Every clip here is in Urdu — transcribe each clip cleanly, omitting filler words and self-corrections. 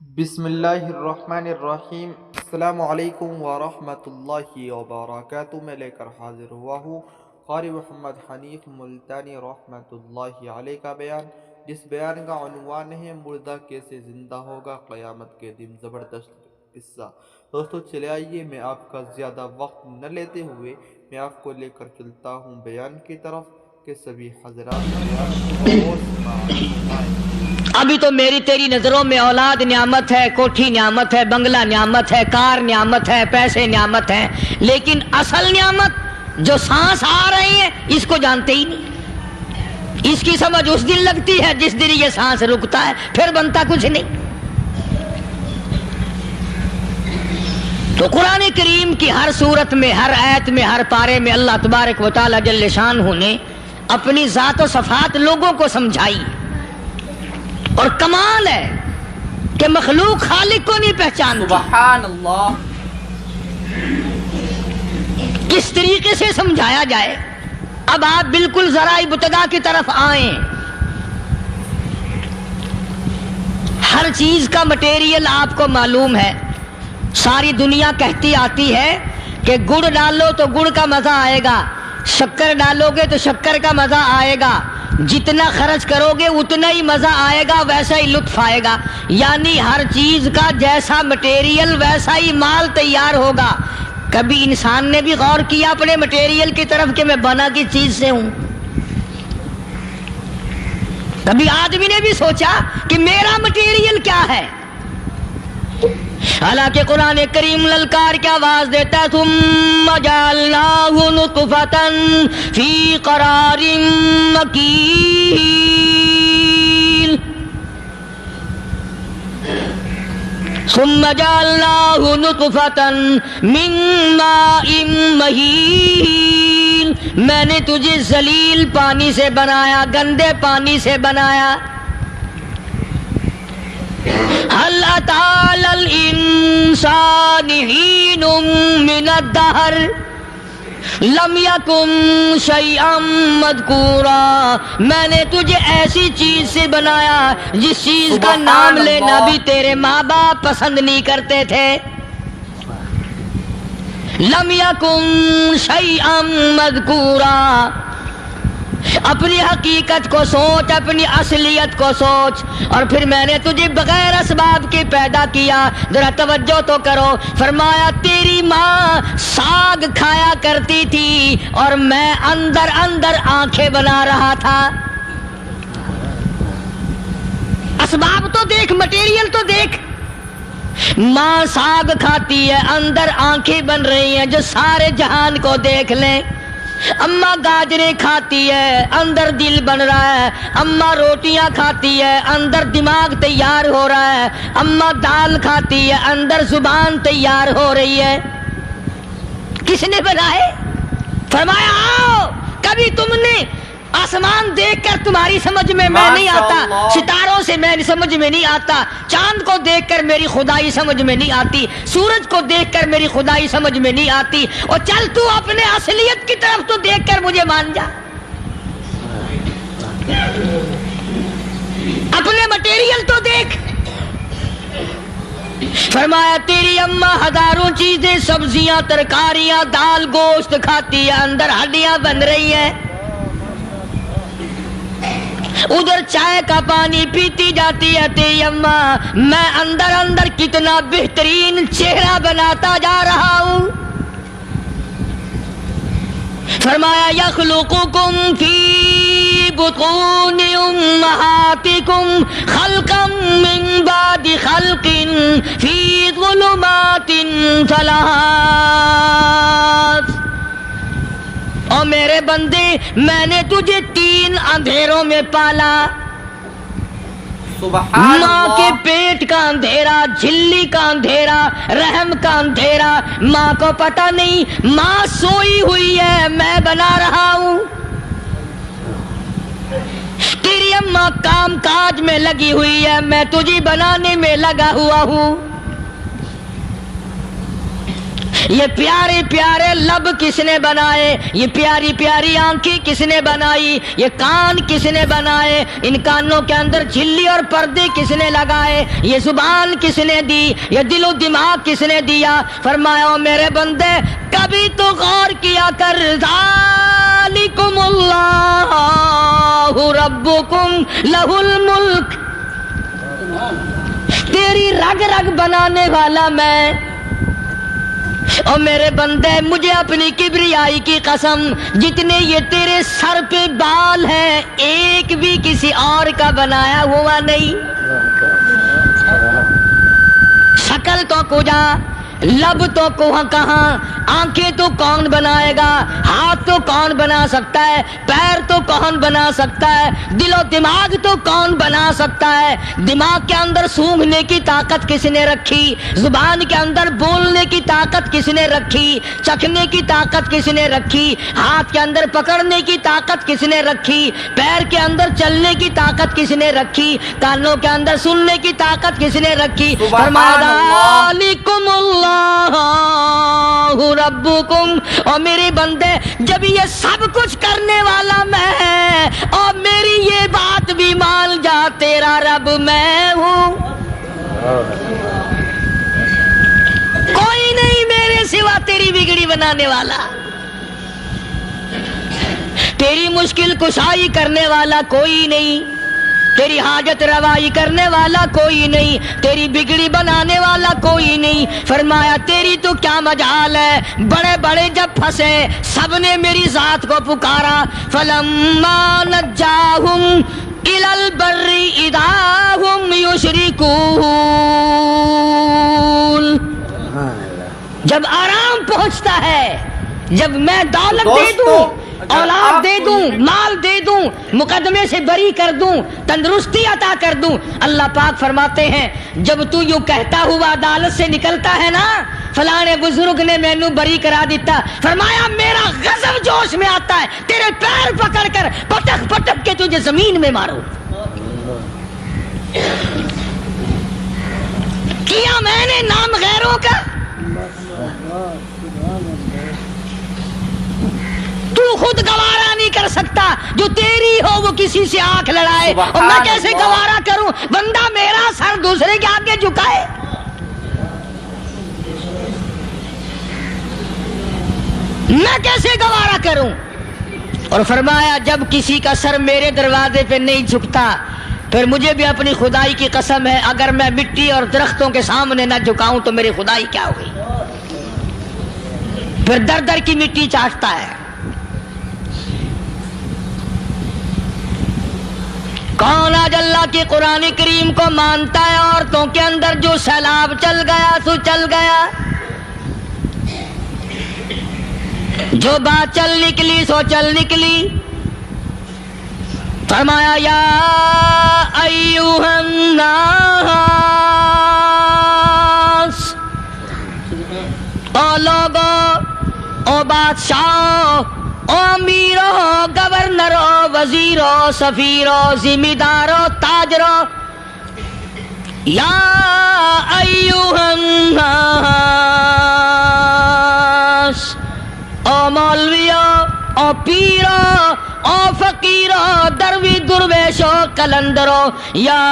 بسم اللہ الرحمن الرحیم۔ السلام علیکم ورحمۃ اللہ وبرکاتہ۔ میں لے کر حاضر ہوا ہوں قاری محمد حنیف ملتانی رحمۃ اللہ علیہ کا بیان، جس بیان کا عنوان ہے مردہ کیسے زندہ ہوگا قیامت کے دن۔ زبردست قصہ۔ دوستو چلے آئیے، میں آپ کا زیادہ وقت نہ لیتے ہوئے میں آپ کو لے کر چلتا ہوں بیان کی طرف کہ سبھی حضرات بیان کو غور سے سمائیں۔ ابھی تو میری تیری نظروں میں اولاد نعمت ہے، کوٹھی نعمت ہے، بنگلہ نعمت ہے، کار نعمت ہے، پیسے نعمت ہیں، لیکن اصل نعمت جو سانس آ رہی ہے اس کو جانتے ہی نہیں۔ اس کی سمجھ اس دن لگتی ہے جس دن یہ سانس رکتا ہے، پھر بنتا کچھ نہیں۔ تو قرآن کریم کی ہر صورت میں، ہر آیت میں، ہر پارے میں اللہ تبارک و تعالی جل شانہ نے اپنی ذات و صفات لوگوں کو سمجھائی، اور کمال ہے کہ مخلوق خالق کو نہیں پہچانتی۔ سبحان اللہ۔ کس طریقے سے سمجھایا جائے؟ اب آپ بالکل ذرائع ابتدا کی طرف آئیں۔ ہر چیز کا مٹیریل آپ کو معلوم ہے۔ ساری دنیا کہتی آتی ہے کہ گڑ ڈالو تو گڑ کا مزہ آئے گا، شکر ڈالو گے تو شکر کا مزہ آئے گا، جتنا خرچ کرو گے اتنا ہی مزہ آئے گا، ویسا ہی لطف آئے گا۔ یعنی ہر چیز کا جیسا مٹیریل ویسا ہی مال تیار ہوگا۔ کبھی انسان نے بھی غور کیا اپنے مٹیریل کی طرف کہ میں بنا کس چیز سے ہوں؟ کبھی آدمی نے بھی سوچا کہ میرا مٹیریل کیا ہے؟ حالانکہ قرآن کریم للکار کی آواز دیتا ہے، ثم جعلناہ نطفۃ فی قرار مکین، ثم جعلناہ نطفۃ من ماء مہین، میں نے تجھے ذلیل پانی سے بنایا، گندے پانی سے بنایا۔ هل أتى على الإنسان حين من الدهر لم يكن شيئا مذكورا، میں نے تجھے ایسی چیز سے بنایا جس چیز کا نام لینا بھی تیرے ماں باپ پسند نہیں کرتے تھے۔ لم يكن شيئا مذكورا، اپنی حقیقت کو سوچ، اپنی اصلیت کو سوچ۔ اور پھر میں نے تجھے بغیر اسباب کے پیدا کیا۔ ذرا توجہ تو کرو، فرمایا تیری ماں ساگ کھایا کرتی تھی اور میں اندر اندر آنکھیں بنا رہا تھا۔ اسباب تو دیکھ، مٹیریل تو دیکھ۔ ماں ساگ کھاتی ہے، اندر آنکھیں بن رہی ہیں جو سارے جہان کو دیکھ لیں۔ اماں گاجریں کھاتی ہے، اندر دل بن رہا ہے۔ اماں روٹیاں کھاتی ہے، اندر دماغ تیار ہو رہا ہے۔ اماں دال کھاتی ہے، اندر زبان تیار ہو رہی ہے۔ کس نے بنائے؟ فرمایا آؤ، کبھی تم نے آسمان دیکھ کر تمہاری سمجھ میں نہیں آتا، ستاروں سے میں سمجھ میں نہیں آتا، چاند کو دیکھ کر میری خدائی سمجھ میں نہیں آتی، سورج کو دیکھ کر میری خدائی سمجھ میں نہیں آتی، اور چل تو اپنے اصلیت کی طرف تو دیکھ کر مجھے مان جا، اپنے مٹیریل تو دیکھ۔ فرمایا تیری اماں ہزاروں چیزیں، سبزیاں، ترکاریاں، دال، گوشت کھاتی ہے، اندر ہڈیاں بن رہی ہیں۔ ادھر چائے کا پانی پیتی جاتی ہے تیری اماں، میں اندر اندر کتنا بہترین چہرہ بناتا جا رہا ہوں۔ فرمایا یخلقکم فی بطون امہاتکم خلقا من بعد خلق فی ظلمات ثلاث، اور میرے بندے میں نے تجھے 3 اندھیروں میں پالا۔ ماں کے پیٹ کا اندھیرا، جھلی کا اندھیرا، رحم کا اندھیرا، ماں کو پتہ نہیں، ماں سوئی ہوئی ہے، میں بنا رہا ہوں۔ تیری اماں کام کاج میں لگی ہوئی ہے، میں تجھے بنانے میں لگا ہوا ہوں۔ یہ پیارے پیارے لب کس نے بنائے؟ یہ پیاری پیاری آنکھیں کس نے بنائی؟ یہ کان کس نے بنائے؟ ان کانوں کے اندر جھلی اور پردے کس نے لگائے؟ یہ زبان کس نے دی؟ یہ دل و دماغ کس نے دیا؟ فرمایا او میرے بندے کبھی تو غور کیا کر، ذالکم اللہ ربکم لہ الملک، تیری رگ رگ بنانے والا میں۔ اور میرے بندے مجھے اپنی کبریائی کی قسم، جتنے یہ تیرے سر پہ بال ہیں ایک بھی کسی اور کا بنایا ہوا نہیں۔ شکل تو کجا، لب تو کہاں، آنکھیں تو کون بنائے گا، ہاتھ تو کون بنا سکتا ہے، پیر تو کون بنا سکتا ہے، دل و دماغ تو کون بنا سکتا ہے؟ دماغ کے اندر سونگھنے کی طاقت کس نے رکھی؟ زبان کے اندر بولنے کی طاقت کس نے رکھی؟ چکھنے کی طاقت کس نے رکھی؟ ہاتھ کے اندر پکڑنے کی طاقت کس نے رکھی؟ پیر کے اندر چلنے کی طاقت کس نے رکھی؟ کانوں کے اندر سننے کی طاقت کس نے رکھی؟ فرمایا ذالکم اللہ ربکم، اور میرے بندے جب یہ سب کچھ کرنے والا میں اور میری یہ بات بھی مان جا تیرا رب میں ہوں، کوئی نہیں میرے سوا تیری بگڑی بنانے والا، تیری مشکل کشائی کرنے والا کوئی نہیں، تیری حاجت روائی کرنے والا کوئی نہیں، تیری بگڑی بنانے والا کوئی نہیں۔ فرمایا تیری تو کیا مجال ہے، بڑے بڑے جب پھنسے سب نے میری ذات کو پکارا، فلما نجاہم الی البر اذا ہم یشرکون، جب آرام پہنچتا ہے، جب میں دولت دے دوں، اولاد دے دوں، مال دے دوں، مقدمے سے بری کر دوں، تندرستی عطا کر دوں، اللہ پاک فرماتے ہیں جب تو یوں کہتا ہوا عدالت سے نکلتا ہے نا فلاں بزرگ نے مینوں بری کرا دیتا، فرمایا میرا غضب جوش میں آتا ہے، تیرے پیر پکڑ کر پٹک پٹک کے تجھے زمین میں ماروں۔ کیا میں نے نام غیروں کا؟ تو خود گوارا نہیں کر سکتا، جو تیری ہو وہ کسی سے آنکھ لڑائے، اور میں کیسے گوارا کروں بندہ میرا سر دوسرے کے آگے جھکائے؟ میں کیسے گوارا کروں؟ اور فرمایا جب کسی کا سر میرے دروازے پہ نہیں جھکتا پھر مجھے بھی اپنی خدائی کی قسم ہے اگر میں مٹی اور درختوں کے سامنے نہ جھکاؤں تو میری خدائی کیا ہوئی؟ پھر در در کی مٹی چاٹتا ہے۔ کون آج اللہ کی قرآن کریم کو مانتا ہے؟ عورتوں کے اندر جو سیلاب چل گیا سو چل گیا، جو بات چل نکلی سو چل نکلی۔ فرمایا یا ایھا الناس، او لوگو، او بادشاہ، او امیرو، گورنرو، وزیرو، سفیرو، ذمہ دارو، تاجرو، یا ایھا الناس، او مولویو، او پیرو، او فقیرو، دروی درویشو، کلندرو، یا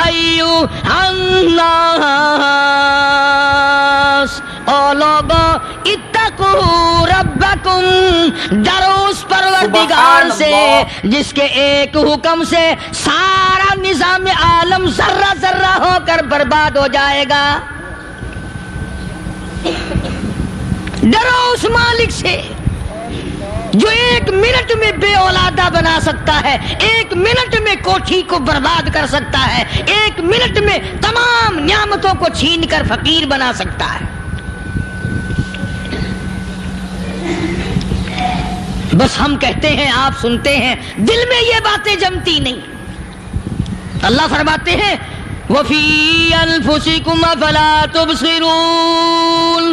ایھا الناس، او لوگو اتقوا ربکم، ڈرو اس پروردگار سے جس کے ایک حکم سے سارا نظام عالم ذرہ ذرہ ہو کر برباد ہو جائے گا۔ ڈرو اس مالک سے جو ایک منٹ میں بے اولادہ بنا سکتا ہے، ایک منٹ میں کوٹھی کو برباد کر سکتا ہے، ایک منٹ میں تمام نعمتوں کو چھین کر فقیر بنا سکتا ہے۔ بس ہم کہتے ہیں، آپ سنتے ہیں، دل میں یہ باتیں جمتی نہیں۔ اللہ فرماتے ہیں وَفِي أَنفُسِكُمْ أَفَلَا تُبْصِرُونَ،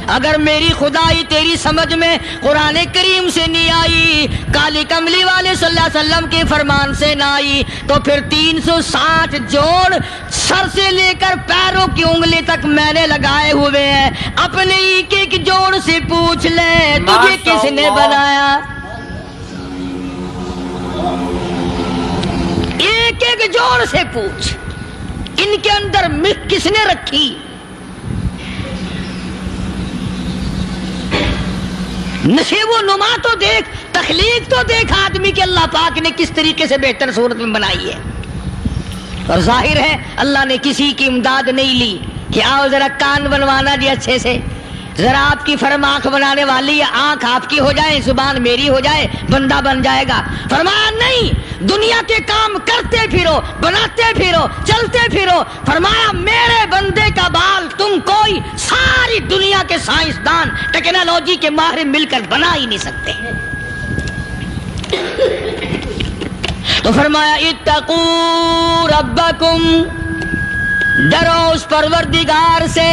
اگر میری خدائی تیری سمجھ میں قرآن کریم سے نہیں آئی، کالی کملی والے صلی اللہ علیہ وسلم کے فرمان سے نہ آئی، تو پھر 360 جوڑ سر سے لے کر پیروں کی انگلی تک میں نے لگائے ہوئے ہیں، اپنے ایک ایک جوڑ سے پوچھ لے تجھے کس نے بنایا؟ ایک ایک جوڑ سے پوچھ، ان کے اندر ملک کس نے رکھی؟ نشیب و نما تو دیکھ، تخلیق تو دیکھ آدمی کے اللہ پاک نے کس طریقے سے بہتر صورت میں بنائی ہے۔ اور ظاہر ہے اللہ نے کسی کی امداد نہیں لی کہ آؤ ذرا کان بنوانا جی اچھے سے، ذرا آپ کی فرم آنکھ بنانے والی ہے، آنکھ آپ کی ہو جائے، زبان میری ہو جائے، بندہ بن جائے گا۔ فرمایا نہیں، دنیا کے کام کرتے پھرو، بناتے پھرو، چلتے پھرو۔ فرمایا میرے بندے کا بال تم کوئی ساری دنیا کے سائنسدان ٹیکنالوجی کے ماہر مل کر بنا ہی نہیں سکتے۔ تو فرمایا اتقوا ربکم، ڈرو اس پروردگار سے۔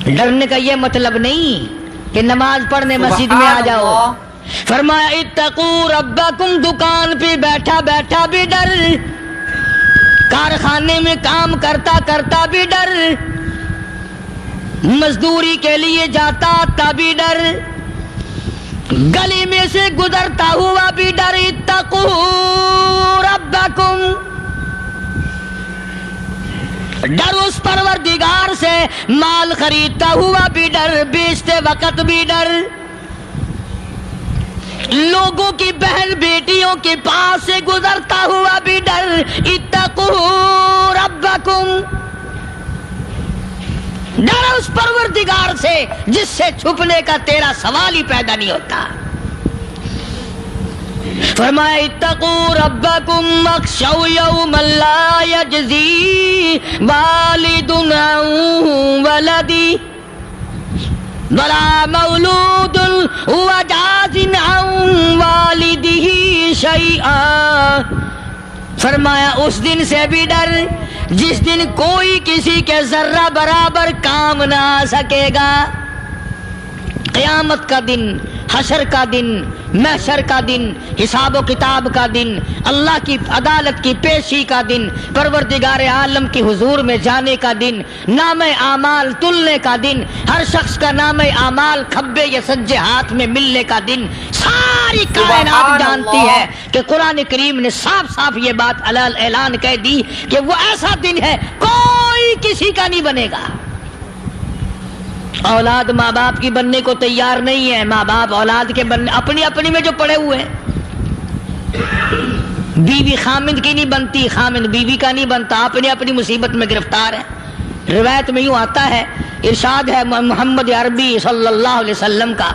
ڈرنے کا یہ مطلب نہیں کہ نماز پڑھنے مسجد میں آ جاؤ۔ فرمایا اتقوا ربکم، دکان پہ بیٹھا بیٹھا بھی ڈر، کارخانے میں کام کرتا کرتا بھی ڈر، مزدوری کے لیے جاتا تبھی ڈر، گلی میں سے گزرتا ہوا بھی ڈر۔ اتقوا ربکم، ڈر اس پروردگار سے، مال خریدتا ہوا بھی ڈر، بیچتے وقت بھی ڈر، لوگوں کی بہن بیٹیوں کے پاس سے گزرتا ہوا بھی ڈر۔ اتقوا ربکم، ڈر اس پروردگار سے جس سے چھپنے کا تیرا سوال ہی پیدا نہیں ہوتا۔ فرمایا اتقوا ربکم واخشوا یوما لا یجزی والد عن ولدہ ولا مولود هو جاز عن والدہ شیئا۔ فرمایا اس دن سے بھی ڈر جس دن کوئی کسی کے ذرہ برابر کام نہ آ سکے گا۔ قیامت کا دن، حشر کا دن، محشر کا دن، حساب و کتاب کا دن، اللہ کی عدالت کی پیشی کا دن، پروردگار عالم کی حضور میں جانے کا دن، نام اعمال تلنے کا دن، ہر شخص کا نام اعمال کھبے یا سجے ہاتھ میں ملنے کا دن۔ ساری کائنات جانتی ہے کہ قرآن کریم نے صاف صاف یہ بات اعلان کہہ دی کہ وہ ایسا دن ہے کوئی کسی کا نہیں بنے گا۔ اولاد ماں باپ کی بننے کو تیار نہیں ہے، ماں باپ اولاد کے بننے اپنی اپنی میں جو پڑے ہوئے ہیں۔ بیوی خامند کی نہیں بنتی، خامند بیوی کا نہیں بنتا، اپنی اپنی مصیبت میں گرفتار ہے۔ روایت میں یوں آتا ہے، ارشاد ہے محمد عربی صلی اللہ علیہ وسلم کا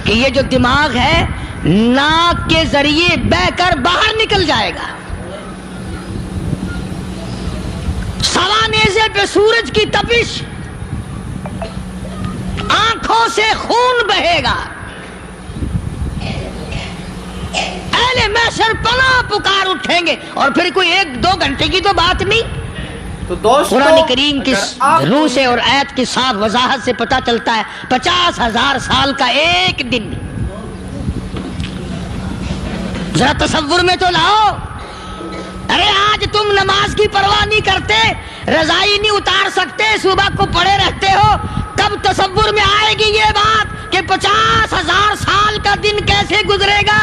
کہ یہ جو دماغ ہے ناک کے ذریعے بہ کر باہر نکل جائے گا، سوا نیزے پہ سورج کی تپش، آنکھوں سے خون بہے گا، اہل محشر پناہ پکار اٹھیں گے، اور پھر کوئی 1-2 گھنٹے کی تو بات نہیں۔ تو دوستو قرآن کریم کی روح سے اور آیت کی صاف وضاحت سے پتہ چلتا ہے 50,000 سال کا ایک دن۔ ذرا تصور میں تو لاؤ، ارے آج تم نماز کی پرواہ نہیں کرتے، رضائی نہیں اتار سکتے، صبح کو پڑے رہتے ہو، کب تصور میں آئے گی یہ بات کہ 50,000 سال کا دن کیسے گزرے گا؟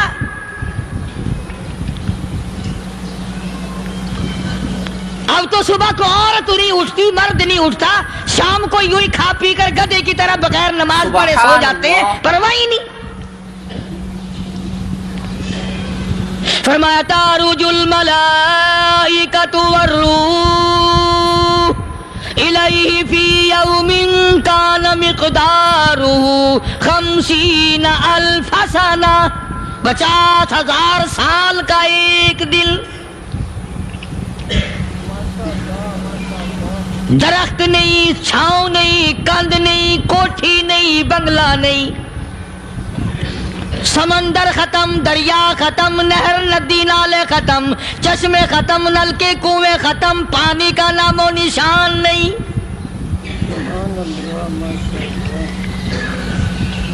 اب تو صبح کو عورت نہیں اٹھتی، مرد نہیں اٹھتا، شام کو یوں ہی کھا پی کر گدھے کی طرح بغیر نماز پڑھے سو جاتے ہیں، پرواہ ہی نہیں۔ فرمایا تعرج الملائکۃ والروح الیہ فی یوم کان مقدارہ 50,000 سنہ، 50,000 سال کا ایک دن۔ درخت نہیں، چھاؤں نہیں، کند نہیں، کوٹھی نہیں، بنگلہ نہیں، سمندر ختم، دریا ختم، نہر ندی نالے ختم، چشمے ختم، نل کے کنویں ختم، پانی کا نام و نشان نہیں۔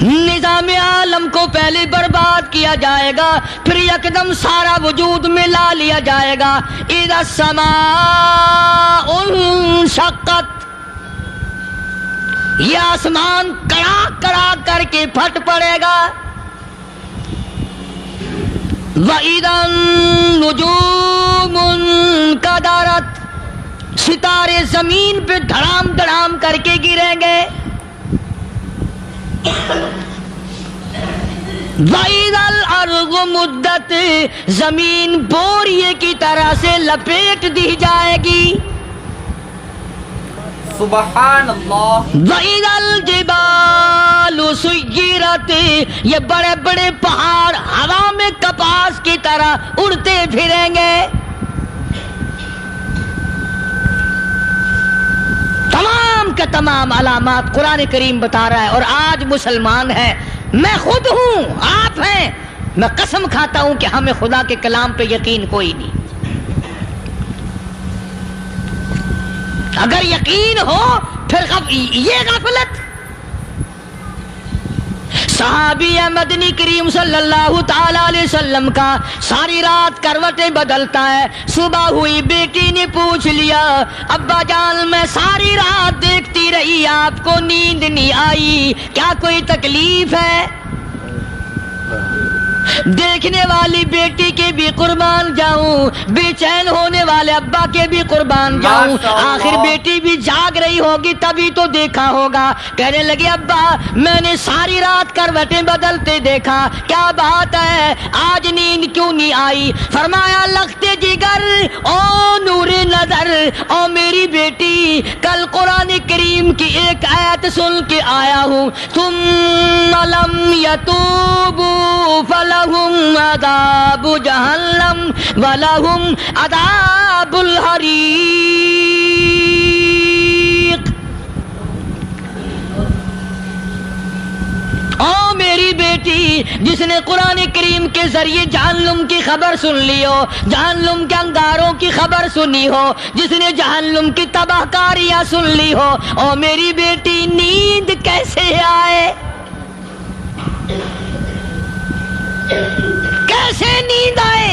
نظام عالم کو پہلے برباد کیا جائے گا، پھر یکدم سارا وجود ملا لیا جائے گا۔ اذا السماء انشقت، یہ آسمان کڑاک کڑاک کر کے پھٹ پڑے گا۔ وَإِذَا النُّجُومُ انْكَدَرَتْ، ستارے زمین پہ دھڑام دھڑام کر کے گریں گے۔ وَإِذَا الْأَرْضُ مُدَّتْ، زمین بوریے کی طرح سے لپیٹ دی جائے گی۔ سبحان اللہ۔ وَإِذَا الْجِبَالُ سُيِّرَتْ، یہ بڑے بڑے پہاڑ ہوا میں کپاس کی طرح اڑتے پھریں گے۔ تمام کے تمام علامات قرآن کریم بتا رہا ہے، اور آج مسلمان ہے، میں خود ہوں، آپ ہیں، میں قسم کھاتا ہوں کہ ہمیں خدا کے کلام پہ یقین کوئی نہیں۔ اگر یقین ہو پھر یہ غفلت۔ صحابی مدنی کریم صلی اللہ تعالی علیہ وسلم کا ساری رات کروٹیں بدلتا ہے، صبح ہوئی بیٹی نے پوچھ لیا، ابا جان میں ساری رات دیکھتی رہی، آپ کو نیند نہیں آئی، کیا کوئی تکلیف ہے؟ دیکھنے والی بیٹی کے بھی قربان جاؤں، بے چین ہونے والے ابا کے بھی قربان جاؤں، آخر بیٹی بھی جاگ رہی ہوگی تبھی تو دیکھا ہوگا۔ کہنے لگے ابا میں نے ساری رات کروٹیں بدلتے دیکھا، کیا بات ہے آج نیند کیوں نہیں آئی؟ فرمایا لختے جگر او نور نظر، او میری بیٹی کل قرآن کریم کی ایک آیت سن کے آیا ہوں، ثم لم یتوبوا فلہم عذاب جہنم ولہم عذاب الحریق۔ او میری بیٹی جس نے قرآن کریم کے ذریعے جہنم کی خبر سن لی ہو، جہنم کے انگاروں کی خبر سنی ہو، جس نے جہنم کی تباہ کاریاں سن لی ہو، او میری بیٹی نیند کیسے آئے؟ کیسے نیند آئے؟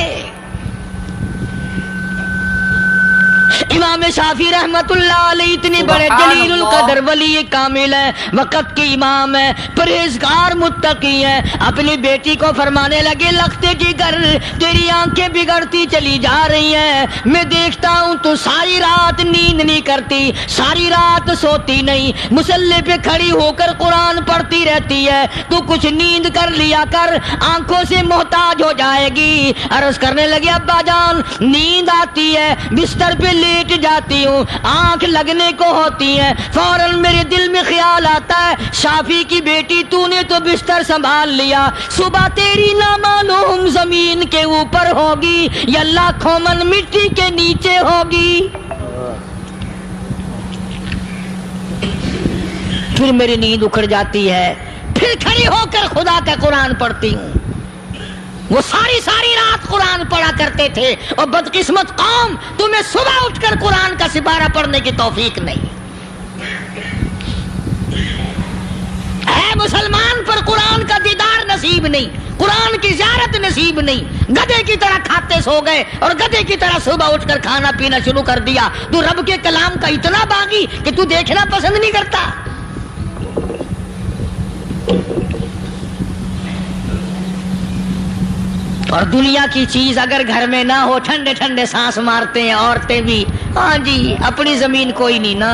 امام شافعی رحمت اللہ علیہ اتنے بڑے جلیل القدر ولی کامل ہیں، وقت کے امام ہیں، پرہیزگار متقی ہیں، اپنی بیٹی کو فرمانے لگے لختے جگر تیری آنکھیں بگڑتی چلی جا رہی ہیں، میں دیکھتا ہوں تو ساری رات نیند نہیں کرتی، ساری رات سوتی نہیں، مصلی پہ کھڑی ہو کر قرآن پڑھتی رہتی ہے، تو کچھ نیند کر لیا کر، آنکھوں سے محتاج ہو جائے گی۔ عرض کرنے لگے ابا جان نیند آتی ہے، بستر پہ لیٹ جاتی ہوں، آنکھ لگنے کو ہوتی ہے، فوراً میرے دل میں خیال آتا ہے شافی کی بیٹی تو نے تو بستر سنبھال لیا، صبح تیری نامعلوم زمین کے اوپر ہوگی یا لاکھوں من مٹی کے نیچے ہوگی۔ پھر میری نیند اکھڑ جاتی ہے، پھر کھڑی ہو کر خدا کا قرآن پڑھتی ہوں۔ وہ ساری رات قرآن پڑھا کرتے تھے، اور بدقسمت قوم تمہیں صبح اٹھ کر قرآن کا سپارہ پڑھنے کی توفیق نہیں ہے۔ مسلمان پر قرآن کا دیدار نصیب نہیں، قرآن کی زیارت نصیب نہیں، گدھے کی طرح کھاتے سو گئے اور گدھے کی طرح صبح اٹھ کر کھانا پینا شروع کر دیا۔ تو رب کے کلام کا اتنا باغی کہ تو دیکھنا پسند نہیں کرتا۔ اور دنیا کی چیز اگر گھر میں نہ ہو، ٹھنڈے ٹھنڈے سانس مارتے ہیں عورتیں بھی، ہاں جی اپنی زمین کوئی نہیں نا،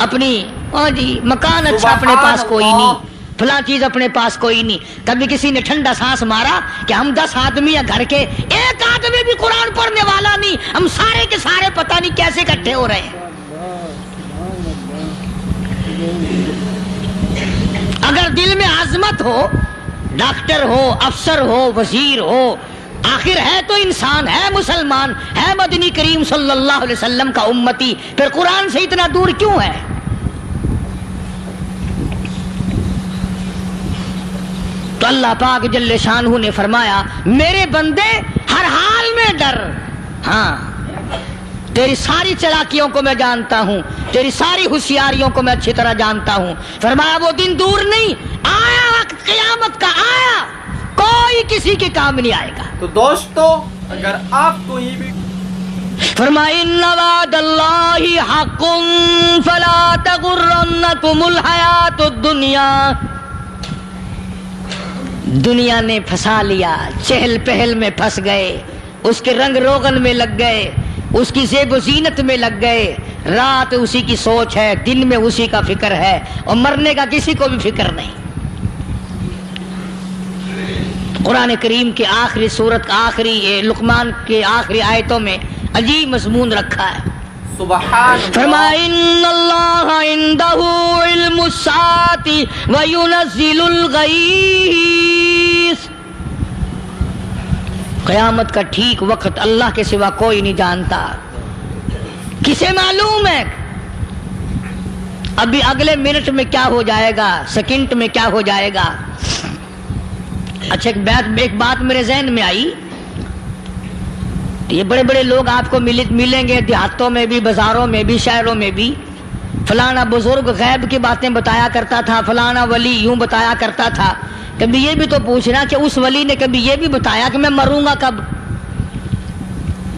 اپنی ہاں جی مکان اچھا اپنے پاس کوئی نہیں، فلاں چیز اپنے پاس کوئی نہیں۔ کبھی کسی نے ٹھنڈا سانس مارا کہ ہم 10 آدمی ہیں گھر کے، ایک آدمی بھی قرآن پڑھنے والا نہیں، ہم سارے کے سارے پتہ نہیں کیسے اکٹھے ہو رہے ہیں۔ اگر دل میں عظمت ہو، ڈاکٹر ہو، افسر ہو، وزیر ہو، آخر ہے تو انسان، ہے مسلمان، ہے مدنی کریم صلی اللہ علیہ وسلم کا امتی، پھر قرآن سے اتنا دور کیوں ہے؟ تو اللہ پاک جل شانہ نے فرمایا میرے بندے ہر حال میں ڈر، ہاں تیری ساری چلاکیوں کو میں جانتا ہوں، تیری ساری ہوشیاریوں کو میں اچھی طرح جانتا ہوں۔ فرمایا وہ دن دور نہیں، آیا وقت قیامت کا، آیا، کوئی کسی کے کام نہیں آئے گا۔ تو دوستو اگر آپ کو یہ بھی فرمایا ان وعد اللہ حق فلا تغرنکم الحیات الدنیا، دنیا نے پھنسا لیا، چہل پہل میں پھنس گئے، اس کے رنگ روغن میں لگ گئے، اس کی زیب و زینت میں لگ گئے، رات اسی کی سوچ ہے، دن میں اسی کا فکر ہے، اور مرنے کا کسی کو بھی فکر نہیں۔ قرآن کریم کے آخری سورت کا آخری لقمان کے آخری آیتوں میں عجیب مضمون رکھا ہے۔ سبحان اللہ۔ فرمایا ان اللہ عندہ علم الساعۃ وینزل الغیث، قیامت کا ٹھیک وقت اللہ کے سوا کوئی نہیں جانتا۔ کسے معلوم ہے ابھی اگلے منٹ میں کیا ہو جائے گا، سیکنڈ میں کیا ہو جائے گا؟ اچھا ایک بات میرے ذہن میں آئی، یہ بڑے بڑے لوگ آپ کو ملیں گے دیہاتوں میں بھی، بازاروں میں بھی، شہروں میں بھی، فلانا بزرگ غیب کی باتیں بتایا کرتا تھا، فلانا ولی یوں بتایا کرتا تھا۔ کبھی یہ بھی تو پوچھنا کہ اس ولی نے کبھی یہ بھی بتایا کہ میں مروں گا کب،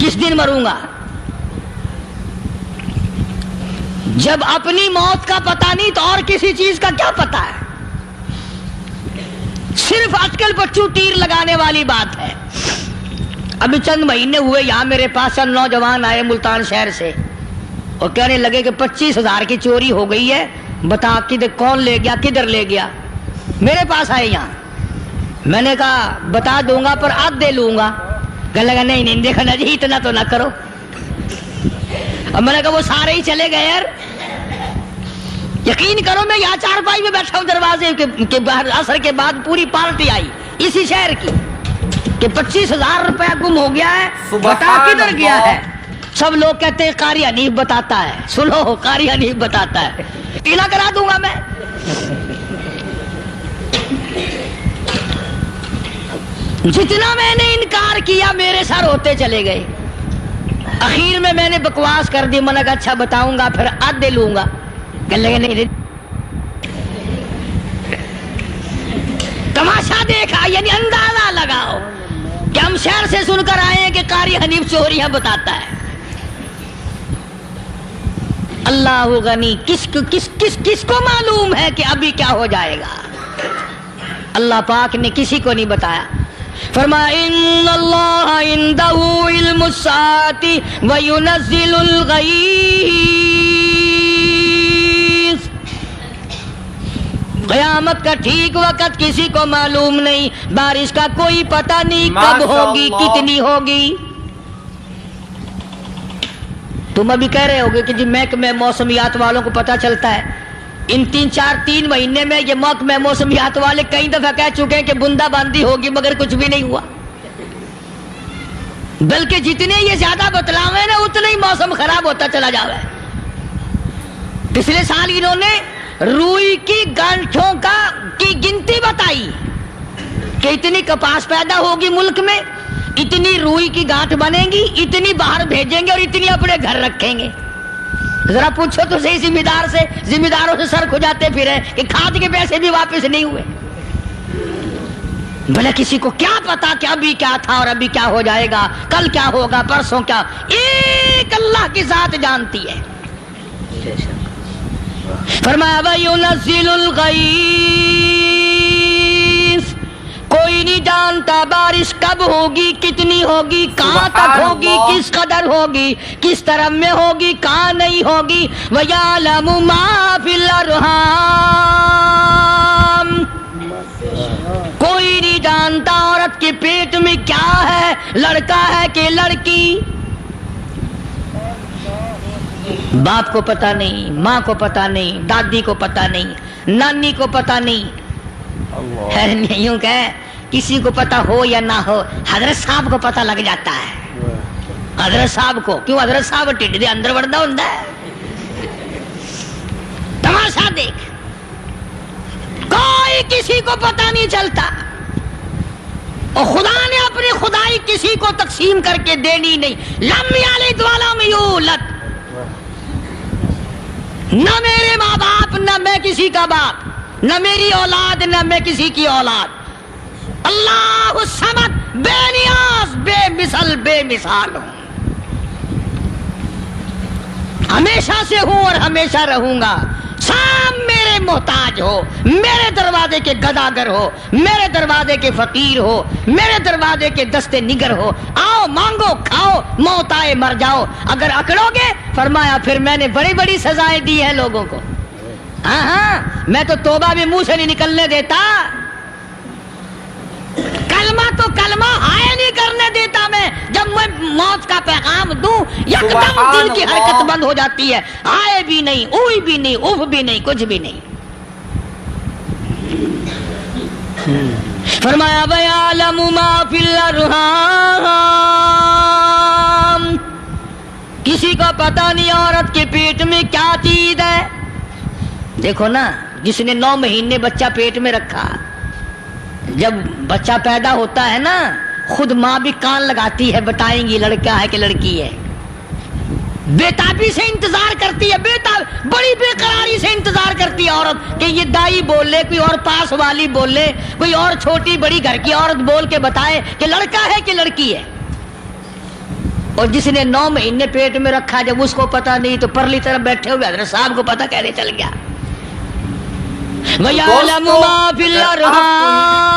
کس دن مروں گا؟ جب اپنی موت کا پتہ نہیں تو اور کسی چیز کا کیا پتہ ہے؟ صرف اٹکل پچو تیر لگانے والی بات ہے۔ ابھی چند مہینے ہوئے یہاں میرے پاس چند نوجوان آئے ملتان شہر سے اور کہنے لگے کہ 25,000 کی چوری ہو گئی ہے، بتا کدھر کون لے گیا، کدھر لے گیا؟ میرے پاس آئے یہاں، میں نے کہا بتا دوں گا پر آدھ دے لوں گا۔ کہنے لگا نہیں نہیں دیکھا نا جی اتنا تو نہ کرو۔ اور میں نے کہا وہ سارے ہی چلے گئے یار، یقین کرو میں یہاں چارپائی میں بیٹھا ہوں دروازے کے باہر، عصر کے بعد پوری پارٹی آئی اسی شہر کی کہ 25,000 روپیہ گم ہو گیا ہے، بتا کدھر گیا ہے؟ سب لوگ کہتے ہیں قاری حنیف بتاتا ہے، سنو قاری حنیف بتاتا ہے، ٹیلا کرا دوں گا میں۔ جتنا میں نے انکار کیا میرے سر ہوتے چلے گئے، اخیر میں نے بکواس کر دی، میں نے کہا اچھا بتاؤں گا پھر آدھے لوں گا۔ کہنے لگے نہیں، تماشا دیکھا یعنی اندازہ لگاؤ کہ ہم شہر سے سن کر آئے ہیں کہ قاری حنیف چوریاں بتاتا ہے۔ اللہ غنی، کس کو معلوم ہے کہ ابھی کیا ہو جائے گا؟ اللہ پاک نے کسی کو نہیں بتایا۔ فرمایا ان اللہ عندہ علم الساعۃ وینزل الغیث، قیامت کا ٹھیک وقت کسی کو معلوم نہیں، بارش کا کوئی پتہ نہیں کب ہوگی، کتنی ہوگی۔ تم ابھی کہہ رہے ہوگے کہ جی محکمہ موسمیات والوں کو پتہ چلتا ہے، ان 3 مہینے میں یہ محکمہ موسمیات والے کئی دفعہ کہہ چکے ہیں کہ بندہ باندی ہوگی مگر کچھ بھی نہیں ہوا، بلکہ جتنے یہ زیادہ بتلاوے نا اتنا ہی موسم خراب ہوتا چلا جاوے۔ پچھلے سال انہوں نے روئی کی گانٹھوں کی گنتی بتائی کہ اتنی کپاس پیدا ہوگی ملک میں، اتنی روئی کی گانٹھ بنے گی، اتنی باہر بھیجیں گے اور اتنی اپنے گھر رکھیں گے۔ ذرا پوچھو تو صحیح ذمہ داروں سے سر کھجاتے پھرے کہ کھاد کے پیسے بھی واپس نہیں ہوئے۔ بھلے کسی کو کیا پتا کہ ابھی کیا تھا اور ابھی کیا ہو جائے گا، کل کیا ہوگا، پرسوں کیا، ایک اللہ کی ذات جانتی ہے۔ فرمایا وَيُنَزِّلُ الْغَيْثَ، کوئی نہیں جانتا بارش کب ہوگی، کتنی ہوگی، کہاں تک ہوگی، کس قدر ہوگی، کس طرف میں ہوگی، کہاں نہیں ہوگی۔ وَيَعْلَمُ مَا فِي الْأَرْحَامِ، کوئی نہیں جانتا عورت کے پیٹ میں کیا ہے، لڑکا ہے کہ لڑکی۔ باپ کو پتہ نہیں، ماں کو پتہ نہیں، دادی کو پتہ نہیں، نانی کو پتہ نہیں، یوں کہ کسی کو پتہ ہو یا نہ ہو حضرت صاحب کو پتہ لگ جاتا ہے۔ حضرت صاحب کو کیوں؟ حضرت صاحب ٹھڈ دے اندر وڑدا ہوندا ہے۔ تماشا دیکھ، کوئی کسی کو پتہ نہیں چلتا۔ اور خدا نے اپنی خدائی کسی کو تقسیم کر کے دینی نہیں. لم یلد ولم یولد. نہ میرے ماں باپ، نہ میں کسی کا باپ، نہ میری اولاد، نہ میں کسی کی اولاد. اللہ الصمد، بے نیاز، بے مثل، بے مثال ہوں. ہمیشہ سے ہوں اور ہمیشہ رہوں گا. سام میرے محتاج ہو، میرے دروازے کے گداگر ہو، میرے دروازے کے فقیر ہو، میرے دروازے کے دستے نگر ہو. آؤ مانگو کھاؤ، موت آئے مر جاؤ. اگر اکڑو گے فرمایا پھر میں نے بڑی بڑی سزائیں دی ہیں لوگوں کو. ہاں ہاں، میں تو توبہ بھی منہ سے نہیں نکلنے دیتا. کلمہ تو کلمہ ہائے نہیں کرنے دیتا میں. جب میں موت کا پیغام دوں یکدم دل کی حرکت بند ہو جاتی ہے. ہائے بھی نہیں، اوئی بھی نہیں، اف بھی نہیں، کچھ بھی نہیں. فرمایا وَيَعْلَمُ مَا فِي الْأَرْحَامِ. کسی کو پتہ نہیں عورت کے پیٹ میں کیا چیز ہے. دیکھو نا، جس نے 9 مہینے بچہ پیٹ میں رکھا، جب بچہ پیدا ہوتا ہے نا خود ماں بھی کان لگاتی ہے، بتائیں گی لڑکا ہے کہ لڑکی ہے. بےتابی سے انتظار کرتی ہے، بڑی بے قراری سے انتظار کرتی ہے عورت کہ یہ دائی بول لے، کوئی اور پاس والی بول لے، کوئی اور چھوٹی بڑی گھر کی عورت بول کے بتائے کہ لڑکا ہے کہ لڑکی ہے. اور جس نے 9 مہینے پیٹ میں رکھا، جب اس کو پتہ نہیں تو پرلی طرف بیٹھے ہوئے حضرت صاحب کو پتہ کیسے چل گیا. وَيَعْلَمُ مَا فِي الْأَرْحَامِ.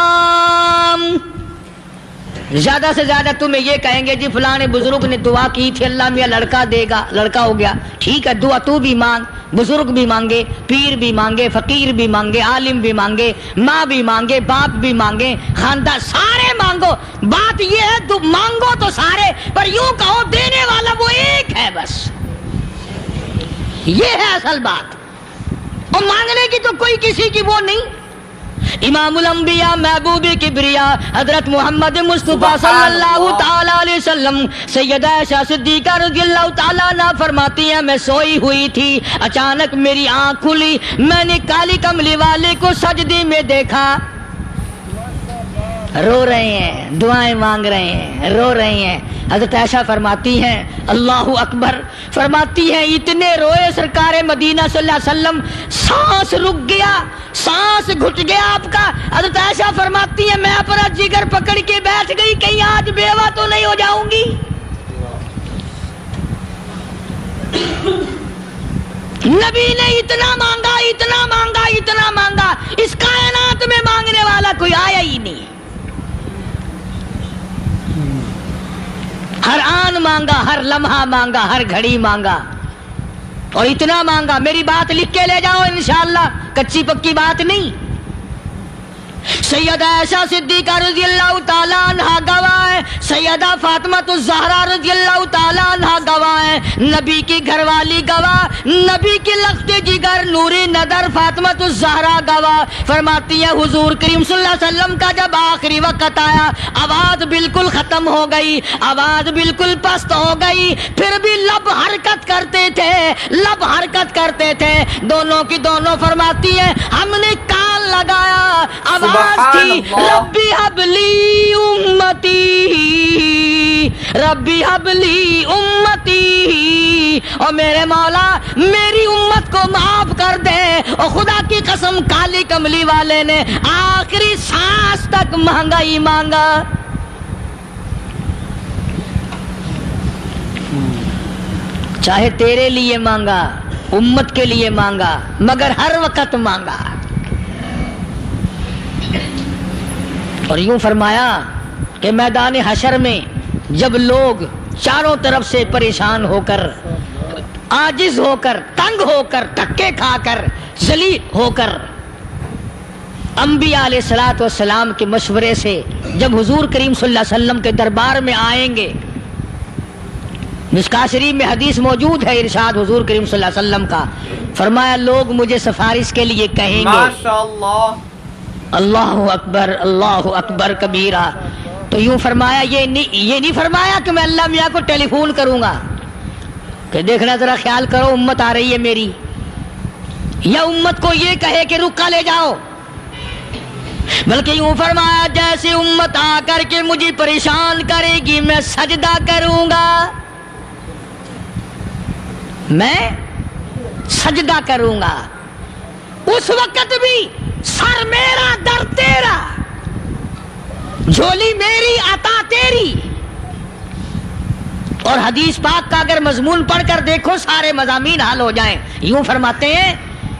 زیادہ سے زیادہ تمہیں یہ کہیں گے جی فلاں بزرگ نے دعا کی تھی اللہ میاں لڑکا دے گا، لڑکا ہو گیا. ٹھیک ہے، دعا تو بھی مانگ، بزرگ بھی مانگے، پیر بھی مانگے، فقیر بھی مانگے، عالم بھی مانگے، ماں بھی مانگے، باپ بھی مانگے، خاندان سارے مانگو. بات یہ ہے مانگو تو سارے، پر یوں کہو دینے والا وہ ایک ہے بس. یہ ہے اصل بات. اور مانگنے کی تو کوئی کسی کی وہ نہیں. امام الانبیاء محبوب کبریا حضرت محمد مصطفیٰ صلی اللہ تعالی علیہ وسلم سیدہ عائشہ صدیقہ رضی اللہ تعالیٰ عنہ فرماتی ہیں میں سوئی ہوئی تھی، اچانک میری آنکھ کھلی، میں نے کالی کملی والے کو سجدے میں دیکھا. رو رہے ہیں، دعائیں مانگ رہے ہیں، رو رہے ہیں. حضرت عائشہ فرماتی ہیں اللہ اکبر، فرماتی ہیں اتنے روئے سرکار مدینہ صلی اللہ علیہ وسلم، سانس رک گیا، سانس گھٹ گیا آپ کا. حضرت عائشہ فرماتی ہیں میں اپنا جگر پکڑ کے بیٹھ گئی، کہیں آج بیوہ تو نہیں ہو جاؤں گی. نبی نے اتنا مانگا، اتنا مانگا، اتنا مانگا، اس کائنات میں مانگنے والا کوئی آیا ہی نہیں. ہر آن مانگا، ہر لمحہ مانگا، ہر گھڑی مانگا، اور اتنا مانگا. میری بات لکھ کے لے جاؤ انشاءاللہ، کچی پکی بات نہیں. سیدہ عائشہ صدیقہ رضی اللہ تعالیٰ عنہ گواہ ہے، سیدہ فاطمہ الزہرا رضی اللہ تعالیٰ عنہ گواہ ہے، نبی کی گھر والی گواہ، نبی کی لخت جگر نوری نظر فاطمہ الزہرا گواہ. فرماتی ہے حضور کریم صلی اللہ علیہ وسلم کا جب آخری وقت آیا، آواز بالکل ختم ہو گئی، آواز بالکل پست ہو گئی، پھر بھی لب حرکت کرتے تھے، لب حرکت کرتے تھے. دونوں کی دونوں فرماتی ہیں ہم نے کان لگایا، آواز تھی ربی حبلی امتی، ربی حبلی امتی، اور میرے مولا میری امت کو معاف کر دے. اور خدا کی قسم کالی کملی والے نے آخری سانس تک مانگا ہی مانگا. چاہے تیرے لیے مانگا، امت کے لیے مانگا، مگر ہر وقت مانگا. اور یوں فرمایا کہ میدان حشر میں جب لوگ چاروں طرف سے پریشان ہو کر، عاجز ہو کر، تنگ ہو کر، دھکے کھا کر، ذلیل ہو کر، انبیاء علیہ الصلوۃ والسلام کے مشورے سے جب حضور کریم صلی اللہ علیہ وسلم کے دربار میں آئیں گے، مشکاۃ شریف میں حدیث موجود ہے، ارشاد حضور کریم صلی اللہ علیہ وسلم کا، فرمایا لوگ مجھے سفارش کے لیے کہیں گے ماشاءاللہ اللہ اکبر کبیرہ. تو یوں فرمایا یہ نہیں فرمایا کہ میں اللہ میاں کو ٹیلی فون کروں گا کہ دیکھنا ذرا خیال کرو امت آ رہی ہے میری، یا امت کو یہ کہے کہ رکا لے جاؤ. بلکہ یوں فرمایا جیسے امت آ کر کے مجھے پریشان کرے گی میں سجدہ کروں گا، میں سجدہ کروں گا، اس وقت بھی سر میرا در تیرا، جھولی میری عطا تیری۔ اور حدیث پاک کا اگر مضمون پڑھ کر دیکھو سارے مضامین حل ہو جائیں۔ یوں فرماتے ہیں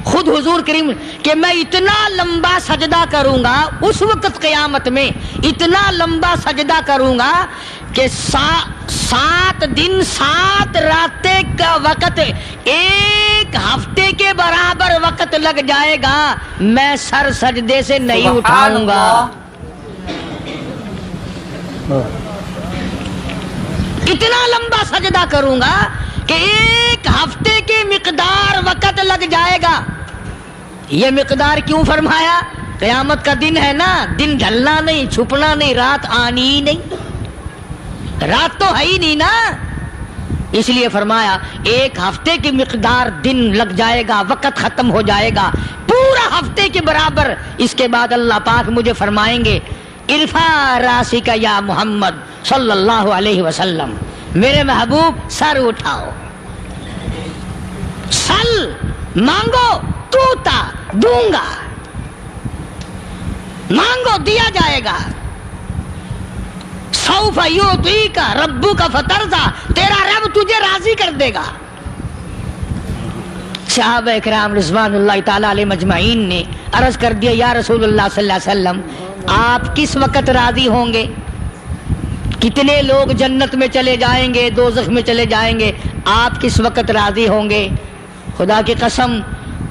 خود حضور کریم کہ میں اتنا لمبا سجدہ کروں گا اس وقت قیامت میں، اتنا لمبا سجدہ کروں گا کہ 7 دن 7 راتیں کا وقت 1 ہفتے کے برابر وقت لگ جائے گا، میں سر سجدے سے نہیں اٹھاؤں گا۔ اتنا لمبا سجدہ کروں گا کہ 1 ہفتے کے مقدار وقت لگ جائے گا۔ یہ مقدار کیوں فرمایا؟ قیامت کا دن ہے نا، دن ڈھلنا نہیں، چھپنا نہیں، رات آنی ہی نہیں، رات تو ہے ہی نہیں نا، اس لیے فرمایا 1 ہفتے کی مقدار دن لگ جائے گا، وقت ختم ہو جائے گا پورا ہفتے کے برابر۔ اس کے بعد اللہ پاک مجھے فرمائیں گے ارفع راسک یا محمد صلی اللہ علیہ وسلم، میرے محبوب سر اٹھاؤ، سل مانگو توتا دوں گا، مانگو دیا جائے گا، سوف یعطیک ربک فترضی، تیرا رب تجھے راضی کر دے گا۔ صحابہ اکرام رضوان اللہ تعالی علیہ مجمعین نے عرض کر دیا یا رسول اللہ صلی اللہ علیہ وسلم آپ کس وقت راضی ہوں گے؟ کتنے لوگ جنت میں چلے جائیں گے، دوزخ میں چلے جائیں گے، آپ کس وقت راضی ہوں گے؟ خدا کی قسم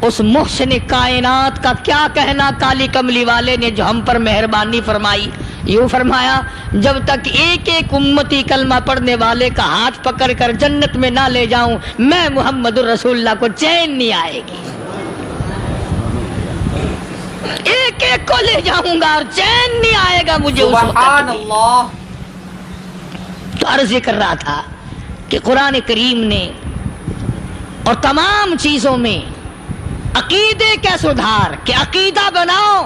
اس محسن کائنات کا کیا کہنا کالی کملی والے نے جو ہم پر مہربانی فرمائی۔ یوں فرمایا جب تک ایک ایک امتی کلمہ پڑھنے والے کا ہاتھ پکڑ کر جنت میں نہ لے جاؤں میں محمد الرسول اللہ کو چین نہیں آئے گی، ایک ایک کو لے جاؤں گا اور چین نہیں آئے گا مجھے اس وقت۔ سبحان اللہ۔ تو عرض یہ کر رہا تھا کہ قرآن کریم نے اور تمام چیزوں میں عقیدے کا سدھار کہ عقیدہ بناؤ،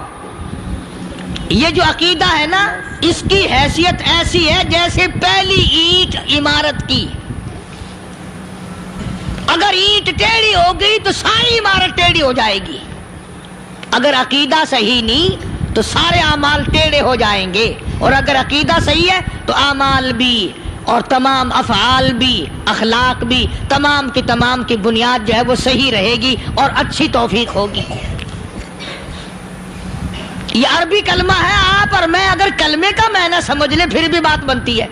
یہ جو عقیدہ ہے نا اس کی حیثیت ایسی ہے جیسے پہلی اینٹ عمارت کی، اگر اینٹ ٹیڑھی ہو گئی تو ساری عمارت ٹیڑھی ہو جائے گی، اگر عقیدہ صحیح نہیں تو سارے اعمال ٹیڑھے ہو جائیں گے، اور اگر عقیدہ صحیح ہے تو اعمال بھی اور تمام افعال بھی اخلاق بھی تمام کی بنیاد جو ہے وہ صحیح رہے گی اور اچھی توفیق ہوگی۔ یہ عربی کلمہ ہے، آپ اور میں اگر کلمے کا معنی سمجھ لیں پھر بھی بات بنتی ہے،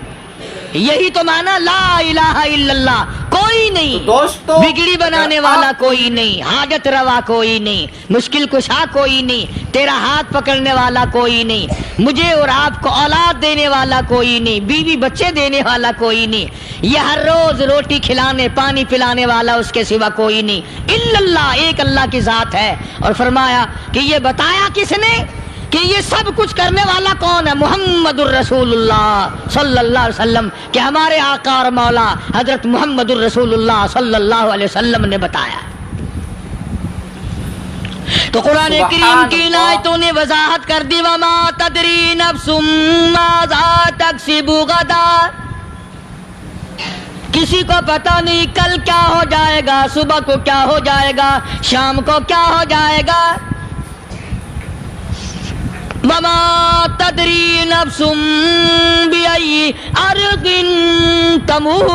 یہی تو معنی لا الہ الا اللہ، کوئی نہیں بگڑی بنانے والا کوئی نہیں، حاجت روا کوئی نہیں، مشکل کشا کوئی نہیں، تیرا ہاتھ پکڑنے والا کوئی نہیں، مجھے اور آپ کو اولاد دینے والا کوئی نہیں، بیوی بچے دینے والا کوئی نہیں، یہ ہر روز روٹی کھلانے پانی پلانے والا اس کے سوا کوئی نہیں، الا اللہ، ایک اللہ کی ذات ہے۔ اور فرمایا کہ یہ بتایا کس نے کہ یہ سب کچھ کرنے والا کون ہے؟ محمد الرسول اللہ صلی اللہ علیہ وسلم، کہ ہمارے آقا اور مولا حضرت محمد الرسول اللہ صلی اللہ علیہ وسلم نے بتایا۔ تو قرآن کریم کی آیتوں نے وضاحت کر دی وما تدری نفس ماذا تکسب غدا، کسی کو پتہ نہیں کل کیا ہو جائے گا، صبح کو کیا ہو جائے گا، شام کو کیا ہو جائے گا۔ وما تدری نفس بأي أرض تموت،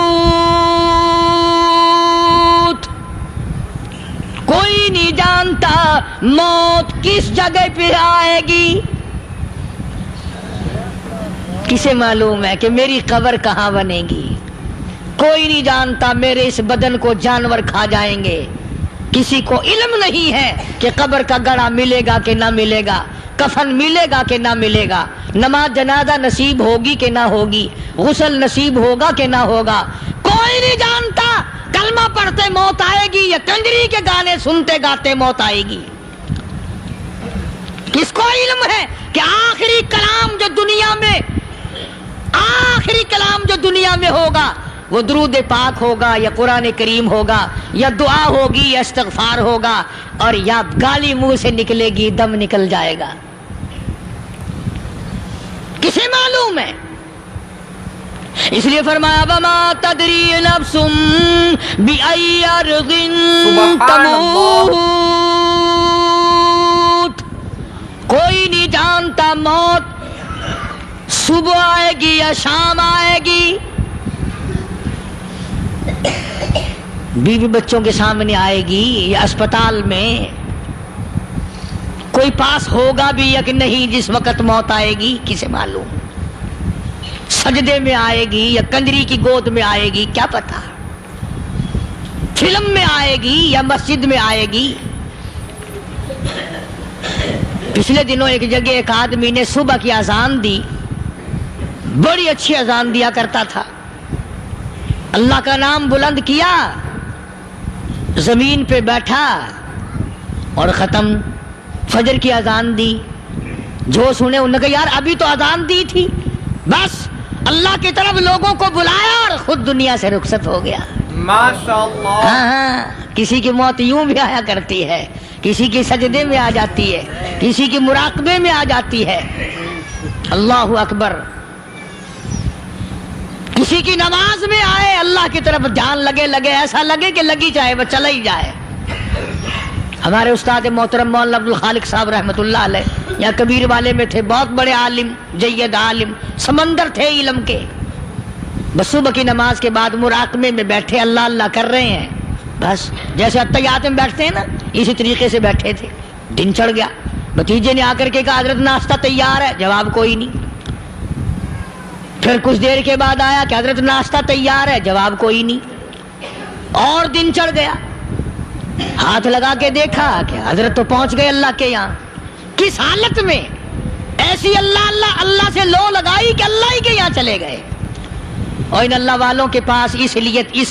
کوئی نہیں جانتا موت کس جگہ پہ آئے گی۔ کسے معلوم ہے کہ میری قبر کہاں بنے گی؟ کوئی نہیں جانتا میرے اس بدن کو جانور کھا جائیں گے، کسی کو علم نہیں ہے کہ قبر کا گڑھا ملے گا کہ نہ ملے گا، کفن ملے گا کہ نہ ملے گا، نماز جنازہ نصیب ہوگی کہ نہ ہوگی، غسل نصیب ہوگا کہ نہ ہوگا، کوئی نہیں جانتا۔ کلمہ پڑھتے موت آئے گی یا کنجری کے گانے سنتے گاتے موت آئے گی؟ کس کو علم ہے کہ آخری کلام جو دنیا میں ہوگا وہ درود پاک ہوگا یا قرآن کریم ہوگا یا دعا ہوگی یا استغفار ہوگا، اور یا گالی منہ سے نکلے گی دم نکل جائے گا۔ کسے معلوم ہے؟ اس لیے فرمایا وما تدری نفس بأی ارض تموت، کوئی نہیں جانتا موت صبح آئے گی یا شام آئے گی، بیوی بچوں کے سامنے آئے گی یا اسپتال میں، کوئی پاس ہوگا بھی یا کہ نہیں جس وقت موت آئے گی کسے معلوم، سجدے میں آئے گی یا کنجری کی گود میں آئے گی کیا پتا، فلم میں آئے گی یا مسجد میں آئے گی۔ پچھلے دنوں ایک جگہ ایک آدمی نے صبح کی اذان دی، بڑی اچھی اذان دیا کرتا تھا، اللہ کا نام بلند کیا، زمین پہ بیٹھا اور ختم، فجر کی اذان دی، جو سنے انہوں نے کہا یار ابھی تو اذان دی تھی، بس اللہ کی طرف لوگوں کو بلایا اور خود دنیا سے رخصت ہو گیا۔ ماشاءاللہ۔ ہاں، کسی کی موت یوں بھی آیا کرتی ہے، کسی کی سجدے میں آ جاتی ہے، کسی کی مراقبے میں آ جاتی ہے، اللہ اکبر، کسی کی نماز میں آئے، اللہ کی طرف دھیان لگے ایسا لگے کہ لگی جائے وہ چلا ہی جائے۔ ہمارے استاد محترم مولانا عبد الخالق صاحب رحمۃ اللہ علیہ یا کبیر والے میں تھے، بہت بڑے عالم، جید عالم، سمندر تھے علم کے، بس صبح کی نماز کے بعد مراقبے میں بیٹھے اللہ اللہ کر رہے ہیں، بس جیسے اتحیات میں بیٹھتے ہیں نا اسی طریقے سے بیٹھے تھے، دن چڑھ گیا، بھتیجے نے آ کر کے کہا حضرت ناشتہ تیار ہے، جواب کوئی نہیں، پھر کچھ دیر کے بعد آیا کہ حضرت ناشتہ تیار ہے، جواب کوئی نہیں، اور دن چڑھ گیا، ہاتھ لگا کے دیکھا کہ حضرت تو پہنچ گئے اللہ کے یہاں، کس حالت میں؟ ایسی اللہ اللہ اللہ سے لو لگائی کہ اللہ ہی کے یہاں چلے گئے۔ اور ان اللہ والوں کے پاس اس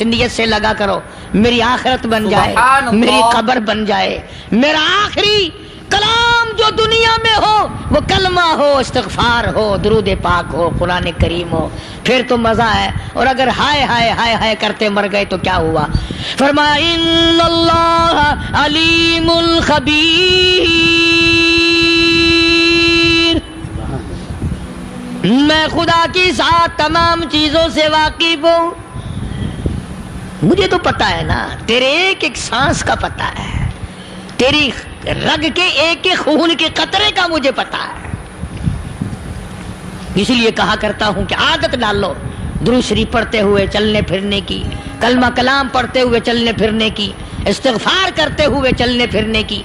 نیت سے لگا کرو میری آخرت بن جائے، میری قبر بن جائے، میرا آخری کلام جو دنیا میں ہو وہ کلمہ ہو، استغفار ہو، درود پاک ہو، قرآن کریم ہو، پھر تو مزہ ہے، اور اگر ہائے ہائے ہائے ہائے کرتے مر گئے تو کیا ہوا؟ فرمایا ان اللہ علیم الخبیر، میں خدا کی ذات تمام چیزوں سے واقف ہوں، مجھے تو پتا ہے نا، تیرے ایک ایک سانس کا پتا ہے، تیری رگ کے ایک ایک خون کے قطرے کا مجھے پتا ہے، اسی لیے کہا کرتا ہوں کہ عادت ڈالو درود شریف پڑھتے ہوئے چلنے پھرنے کی، کلمہ کلام پڑھتے ہوئے چلنے پھرنے کی، استغفار کرتے ہوئے چلنے پھرنے کی۔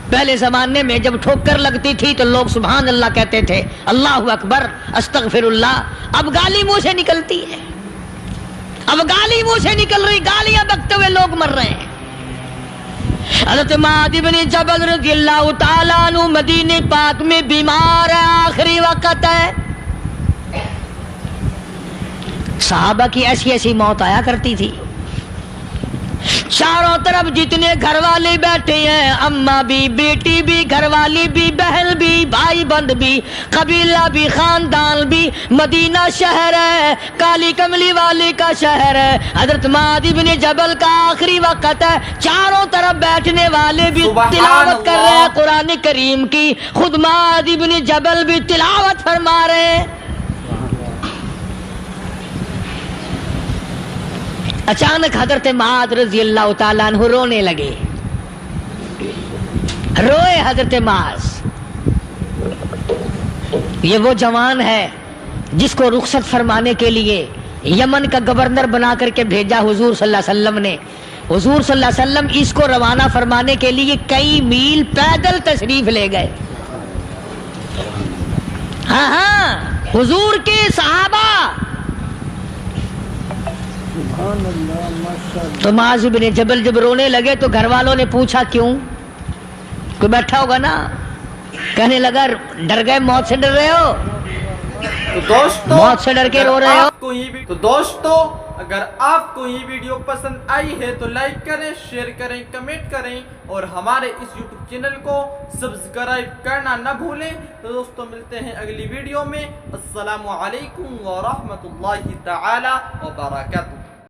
پہلے زمانے میں جب ٹھوکر لگتی تھی تو لوگ سبحان اللہ کہتے تھے، اللہ اکبر، استغفر اللہ، اب گالی منہ سے نکلتی ہے، اب گالی منہ سے نکل رہی، گالیاں بکتے ہوئے لوگ مر رہے ہیں۔ حضرت معاذ بن جبل رضی اللہ تعالیٰ عنہ مدینہ پاک میں بیمار ہے، آخری وقت ہے، صحابہ کی ایسی ایسی موت آیا کرتی تھی، چاروں طرف جتنے گھر والے بیٹھے ہیں، اماں بھی، بیٹی بھی، گھر والی بھی، بہن بھی، بھائی بند بھی، قبیلہ بھی، خاندان بھی، مدینہ شہر ہے، کالی کملی والے کا شہر ہے، حضرت معاذ بن جبل کا آخری وقت ہے، چاروں طرف بیٹھنے والے بھی تلاوت کر رہے ہیں قرآن کریم کی، خود معاذ بن جبل بھی تلاوت فرما رہے ہیں۔ اچانک حضرت معاذ رضی اللہ تعالیٰ عنہ رونے لگے، روئے حضرت معاذ، یہ وہ جوان ہے جس کو رخصت فرمانے کے لیے یمن کا گورنر بنا کر کے بھیجا حضور صلی اللہ علیہ وسلم نے، حضور صلی اللہ علیہ وسلم اس کو روانہ فرمانے کے لیے کئی میل پیدل تشریف لے گئے، ہاں حضور کے صحابہ۔ تو معاذ بن جبل جب رونے لگے تو گھر والوں نے پوچھا کیوں؟ کوئی بیٹھا ہوگا نا، کہنے لگا ڈر گئے، موت سے ڈر رہے ہو؟ تو دوستو موت سے ڈر کے رو رہے ہو؟ تو دوستو اگر آپ کو یہ ویڈیو پسند آئی ہے تو لائک کریں، شیئر کریں، کمنٹ کریں اور ہمارے اس یوٹیوب چینل کو سبسکرائب کرنا نہ بھولیں۔ تو دوستو ملتے ہیں اگلی ویڈیو میں، السلام علیکم ورحمۃ اللہ تعالی وبرکاتہ۔